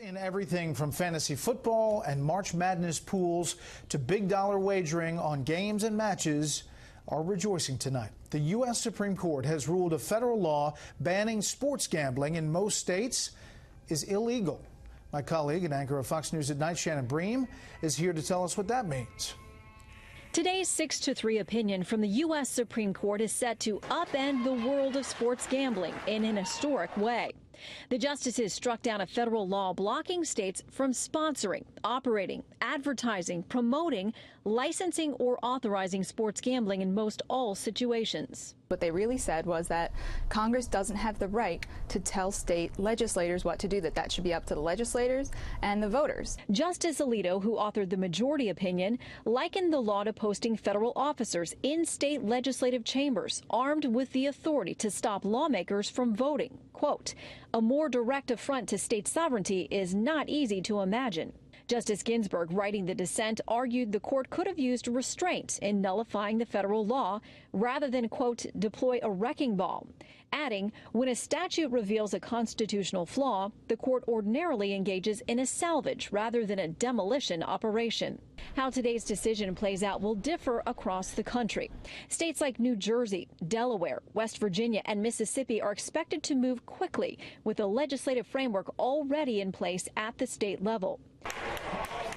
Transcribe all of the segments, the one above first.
In everything from fantasy football and March Madness pools to big dollar wagering on games and matches are rejoicing tonight. The U.S. Supreme Court has ruled a federal law banning sports gambling in most states is illegal. My colleague and anchor of Fox News at Night, Shannon Bream, is here to tell us what that means. Today's 6-3 opinion from the U.S. Supreme Court is set to upend the world of sports gambling in an historic way. The justices struck down a federal law blocking states from sponsoring, operating, advertising, promoting, licensing, or authorizing sports gambling in most all situations. What they really said was that Congress doesn't have the right to tell state legislators what to do, that should be up to the legislators and the voters. Justice Alito, who authored the majority opinion, likened the law to posting federal officers in state legislative chambers armed with the authority to stop lawmakers from voting. Quote, a more direct affront to state sovereignty is not easy to imagine. Justice Ginsburg, writing the dissent, argued the court could have used restraint in nullifying the federal law rather than, quote, deploy a wrecking ball, adding, when a statute reveals a constitutional flaw, the court ordinarily engages in a salvage rather than a demolition operation. How today's decision plays out will differ across the country. States like New Jersey, Delaware, West Virginia, and Mississippi are expected to move quickly with a legislative framework already in place at the state level.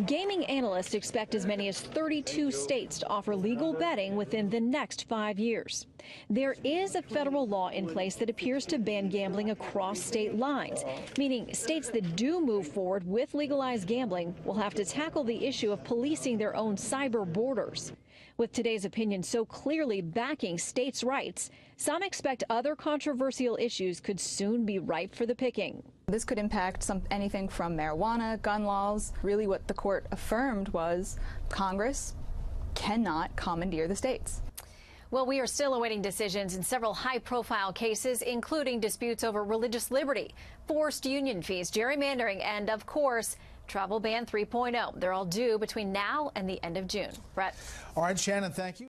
Gaming analysts expect as many as 32 states to offer legal betting within the next 5 years. There is a federal law in place that appears to ban gambling across state lines, meaning states that do move forward with legalized gambling will have to tackle the issue of policing their own cyber borders. With today's opinion so clearly backing states' rights, some expect other controversial issues could soon be ripe for the picking. This could impact anything from marijuana, gun laws. Really what the court affirmed was Congress cannot commandeer the states. Well, we are still awaiting decisions in several high-profile cases, including disputes over religious liberty, forced union fees, gerrymandering, and, of course, Travel Ban 3.0. They're all due between now and the end of June. Brett. All right, Shannon, thank you.